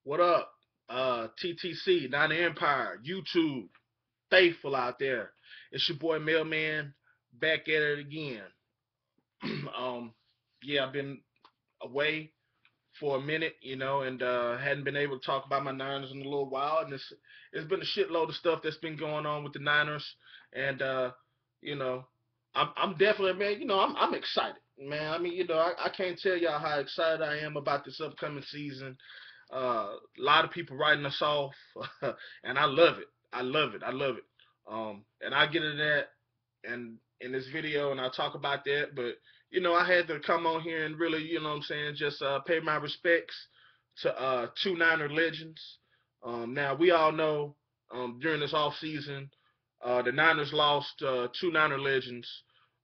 What up? TTC, Nine Empire, YouTube, faithful out there. It's your boy Mailman back at it again. um, yeah, I've been away for a minute, and hadn't been able to talk about my Niners in a little while. And it's been a shitload of stuff that's been going on with the Niners, and you know, I'm definitely, man. I'm excited, man. I mean, I can't tell y'all how excited I am about this upcoming season. A lot of people writing us off, and I love it. I love it. I love it. And I get into that and in this video, and I'll talk about that. But I had to come on here and really, what I'm saying, just pay my respects to two Niner legends. Now we all know during this off season, the Niners lost two Niner legends.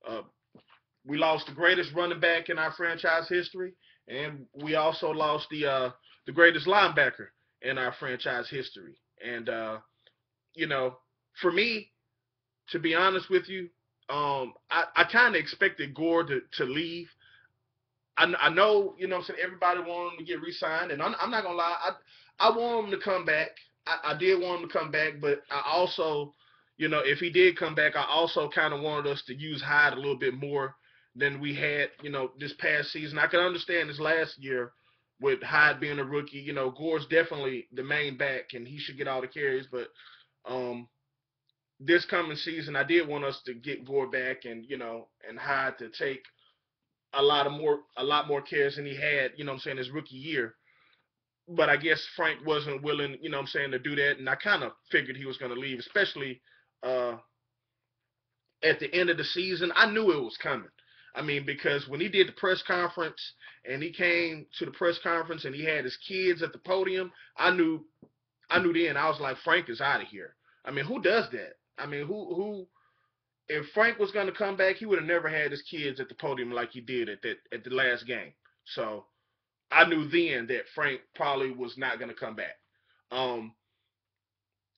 Uh, we lost the greatest running back in our franchise history, and we also lost the greatest linebacker in our franchise history. And you know, for me, to be honest with you, I kind of expected Gore to leave. I know, what I'm saying, everybody wanted him to get re-signed, and I'm not gonna lie, I want him to come back. I did want him to come back, but I also, if he did come back, I also kind of wanted us to use Hyde a little bit more than we had, this past season. I can understand this last year with Hyde being a rookie. Gore's definitely the main back, and he should get all the carries, but um, this coming season, I did want us to get Gore back and and Hyde to take a lot more carries than he had, his rookie year. But I guess Frank wasn't willing, to do that, and I kind of figured he was going to leave, especially uh, at the end of the season. I knew it was coming. I mean, because when he did the press conference and he came to the press conference and he had his kids at the podium, I knew then. I was like, Frank is out of here. I mean, who does that? I mean, who if Frank was going to come back, he would have never had his kids at the podium like he did at the last game. So I knew then that Frank probably was not going to come back. Um,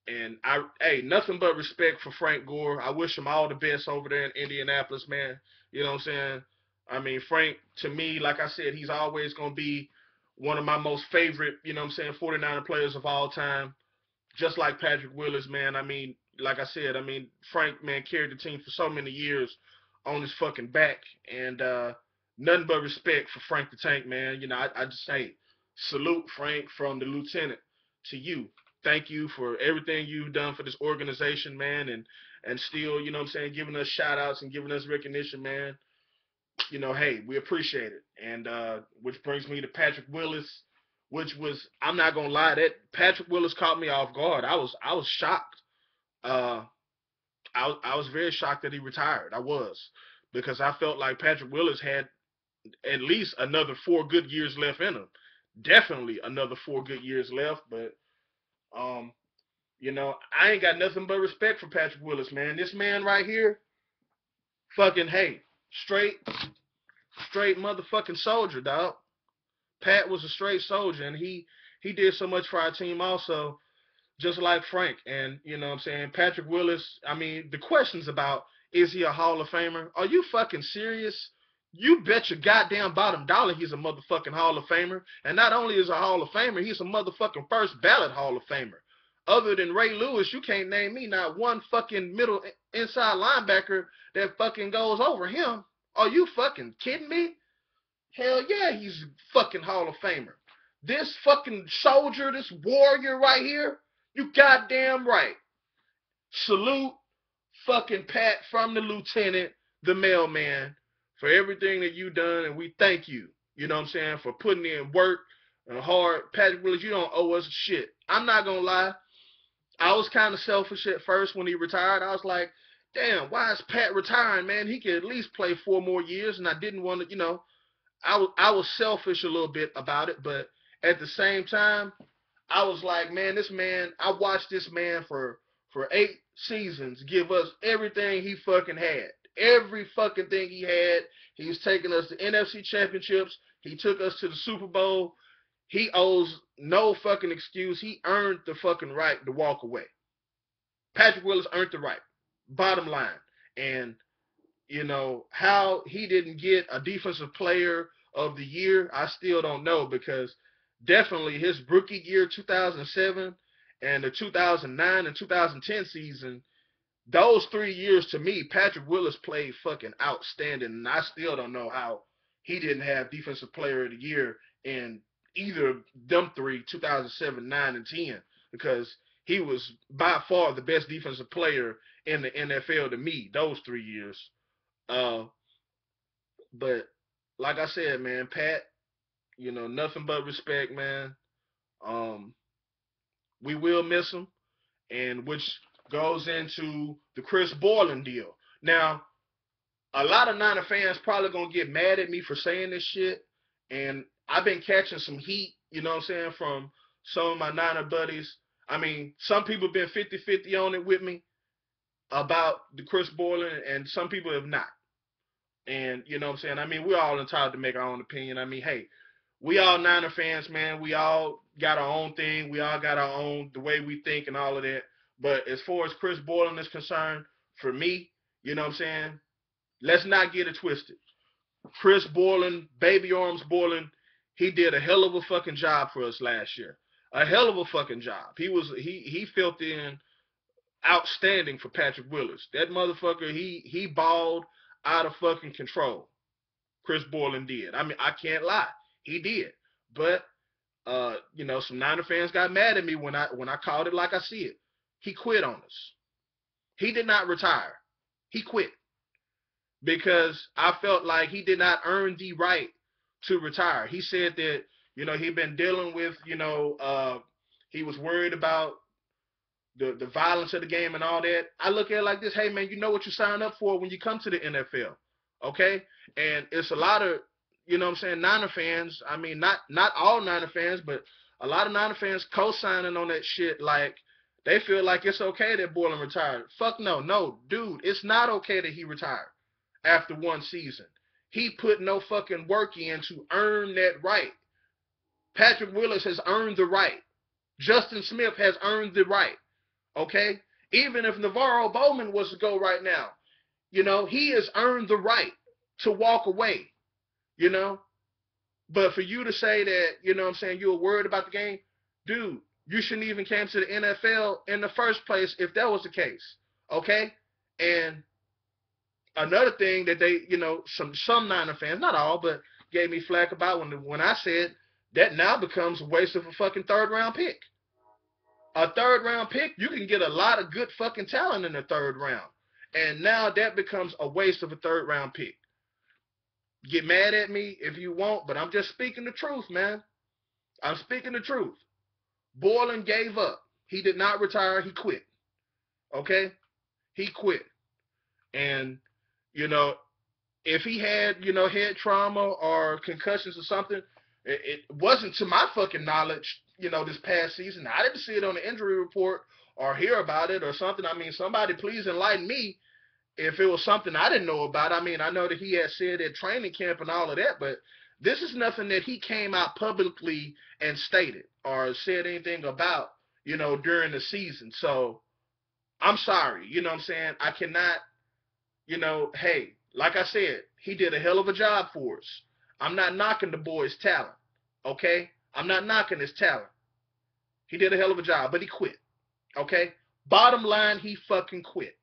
and hey, nothing but respect for Frank Gore. I wish him all the best over there in Indianapolis, man. You know what I'm saying? I mean, Frank, to me, like I said, he's always going to be one of my most favorite, 49er players of all time. Just like Patrick Willis, man. I mean, like I said, I mean, Frank, man, carried the team for so many years on his fucking back. And nothing but respect for Frank the Tank, man. I just say salute, Frank, from the lieutenant to you. Thank you for everything you've done for this organization, man, and still, what I'm saying, giving us shout outs and giving us recognition, man. Hey, we appreciate it. And which brings me to Patrick Willis, which was, I'm not gonna lie, that Patrick Willis caught me off guard. I was shocked. Uh, I was very shocked that he retired. I was, because I felt like Patrick Willis had at least another 4 good years left in him. Definitely another 4 good years left. But um, I ain't got nothing but respect for Patrick Willis, man. This man right here, fucking hey, straight straight motherfucking soldier, dog. Pat was a straight soldier, and he did so much for our team also, just like Frank. And what I'm saying, Patrick Willis. I mean, the questions about is he a Hall of Famer? Are you fucking serious? You bet your goddamn bottom dollar he's a motherfucking Hall of Famer. And not only is a Hall of Famer, he's a motherfucking first ballot Hall of Famer. Other than Ray Lewis, you can't name me not one fucking middle inside linebacker that fucking goes over him. Are you fucking kidding me? Hell yeah, he's a fucking Hall of Famer. This fucking soldier, this warrior right here, you goddamn right. Salute fucking Pat from the lieutenant, the mailman, for everything that you done, and we thank you. You know what I'm saying? For putting in work and hard. Patrick Willis, you don't owe us shit. I'm not gonna lie. I was kind of selfish at first when he retired. I was like, damn, why is Pat retiring, man? He could at least play 4 more years, and I didn't want to, I was selfish a little bit about it, but at the same time, I was like, man, this man, I watched this man for 8 seasons give us everything he fucking had. Every fucking thing he had. He was taking us to NFC championships. He took us to the Super Bowl. He owes no fucking excuse. He earned the fucking right to walk away. Patrick Willis earned the right. Bottom line. And how he didn't get a defensive player of the year, I still don't know, because definitely his rookie year 2007 and the 2009 and 2010 season, those 3 years to me, Patrick Willis played fucking outstanding, and I still don't know how he didn't have Defensive Player of the Year in either of them three, 2007, 9, and 10, because he was by far the best defensive player in the NFL to me those 3 years. Uh, but like I said, man, Pat, nothing but respect, man. Um, we will miss him, and which goes into the Chris Borland deal. Now, a lot of Niner fans probably gonna get mad at me for saying this shit, and I've been catching some heat, you know what I'm saying, from some of my Niner buddies. I mean, some people have been 50-50 on it with me about the Chris Borland, and some people have not. And you know what I'm saying? I mean, we're all entitled to make our own opinion. I mean, hey, we all Niner fans, man. We all got our own thing. We all got our own the way we think and all of that. But as far as Chris Borland is concerned, for me, you know what I'm saying? Let's not get it twisted. Chris Borland, Baby Arms Borland, he did a hell of a fucking job for us last year. A hell of a fucking job. He filled in outstanding for Patrick Willis. That motherfucker, he balled out of fucking control. Chris Borland did. I mean, I can't lie. He did. But some Niner fans got mad at me when I called it like I see it. He quit on us. He did not retire. He quit. Because I felt like he did not earn the right to retire. He said that, he'd been dealing with, he was worried about the violence of the game and all that. I look at it like this, hey man, you know what you sign up for when you come to the NFL. Okay? And it's a lot of, Niner fans, I mean not all Niner fans, but a lot of Niner fans co-signing on that shit like they feel like it's okay that Borland retired. Fuck no. No, dude, it's not okay that he retired after one season. He put no fucking work in to earn that right. Patrick Willis has earned the right. Justin Smith has earned the right. Okay? Even if Navarro Bowman was to go right now, he has earned the right to walk away. But for you to say that, you were worried about the game, dude, you shouldn't even came to the NFL in the first place if that was the case. Okay? And another thing that they, some Niner fans, not all, but gave me flack about when I said that now becomes a waste of a fucking third-round pick. A third-round pick, you can get a lot of good fucking talent in the third round. And now that becomes a waste of a third-round pick. Get mad at me if you want, but I'm just speaking the truth, man. I'm speaking the truth. Borland gave up. He did not retire. He quit. Okay? He quit. And, if he had, head trauma or concussions or something, it wasn't to my fucking knowledge, this past season. I didn't see it on the injury report or hear about it or something. I mean, somebody please enlighten me if it was something I didn't know about. I mean, I know that he had said at training camp and all of that, but this is nothing that he came out publicly and stated or said anything about, during the season. So I'm sorry, what I'm saying? I cannot, hey, like I said, he did a hell of a job for us. I'm not knocking the boy's talent, okay? I'm not knocking his talent. He did a hell of a job, but he quit, okay? Bottom line, he fucking quit.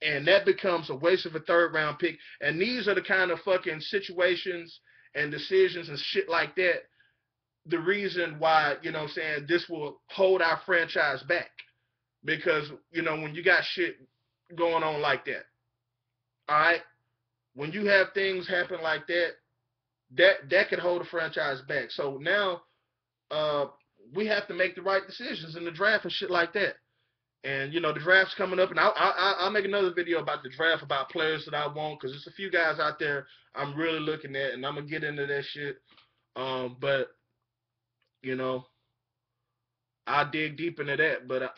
And that becomes a waste of a third-round pick. And these are the kind of fucking situations and decisions and shit like that, the reason why, this will hold our franchise back. Because, when you got shit going on like that, all right? When you have things happen like that, that could hold a franchise back. So now we have to make the right decisions in the draft and shit like that. And, the draft's coming up, and I'll make another video about the draft, about players that I want, because there's a few guys out there I'm really looking at, and I'm going to get into that shit. But, I'll dig deep into that. But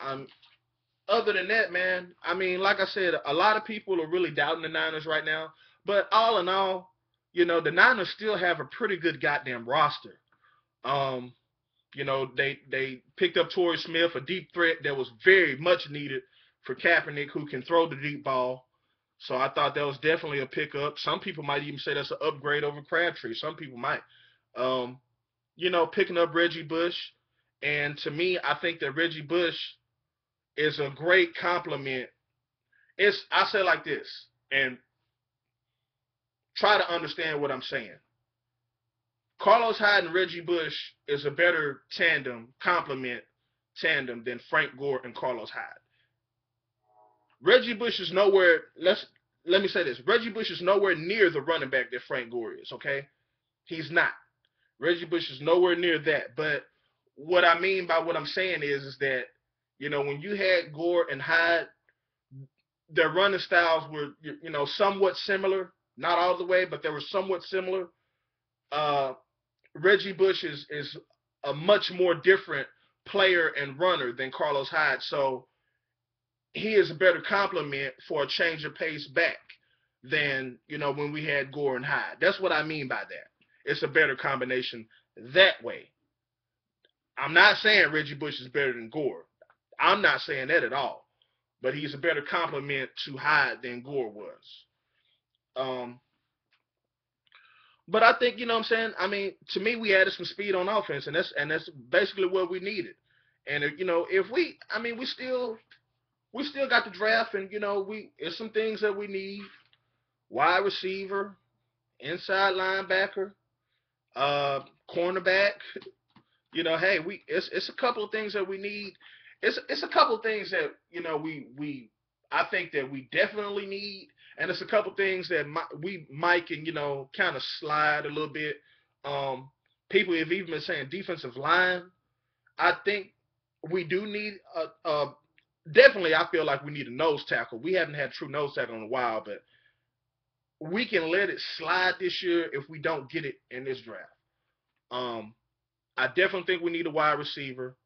other than that, man, I mean, like I said, a lot of people are really doubting the Niners right now. But all in all, the Niners still have a pretty good goddamn roster. They picked up Torrey Smith, a deep threat that was very much needed for Kaepernick, who can throw the deep ball. So I thought that was definitely a pickup. Some people might even say that's an upgrade over Crabtree. Some people might. picking up Reggie Bush. And to me, I think that Reggie Bush is a great compliment. I say like this, and try to understand what I'm saying. Carlos Hyde and Reggie Bush is a better complement tandem than Frank Gore and Carlos Hyde. Reggie Bush is nowhere. Let me say this. Reggie Bush is nowhere near the running back that Frank Gore is. Okay, he's not. Reggie Bush is nowhere near that. But what I mean by what I'm saying is that when you had Gore and Hyde, their running styles were somewhat similar. Not all the way, but they were somewhat similar. Uh, Reggie Bush is a much more different player and runner than Carlos Hyde. So he is a better complement for a change of pace back than when we had Gore and Hyde. That's what I mean by that. It's a better combination that way. I'm not saying Reggie Bush is better than Gore. I'm not saying that at all. But he's a better complement to Hyde than Gore was. Um, but I think what I'm saying. I mean, to me, we added some speed on offense, and that's basically what we needed. And if I mean, we still got the draft, and it's some things that we need: wide receiver, inside linebacker, uh, cornerback. Hey, it's a couple of things that we need. It's a couple of things that we I think that we definitely need, and it's a couple of things that we might can kind of slide a little bit. Um, People have even been saying defensive line. I think we do need definitely. I feel like we need a nose tackle. We haven't had a true nose tackle in a while, but we can let it slide this year if we don't get it in this draft. Um, I definitely think we need a wide receiver.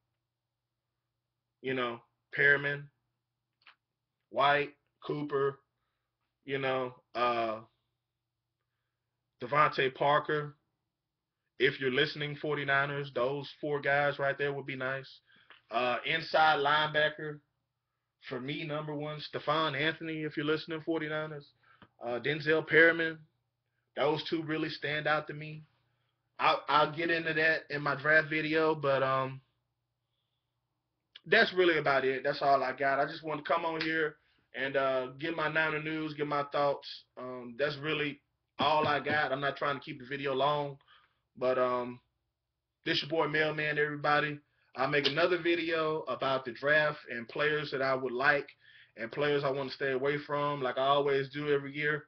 You know, Perriman, White, Cooper. You know, Devontae Parker. If you're listening, 49ers, those four guys right there would be nice. Inside linebacker, for me, number one, Stephon Anthony, if you're listening, 49ers. Denzel Perriman, those two really stand out to me. I'll get into that in my draft video, but that's really about it. That's all I got. I just want to come on here and give my Niner news, give my thoughts. That's really all I got. I'm not trying to keep the video long, but this your boy Mailman, everybody. I'll make another video about the draft and players that I would like and players I want to stay away from, like I always do every year.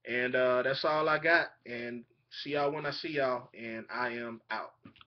And that's all I got. And see y'all when I see y'all. And I am out.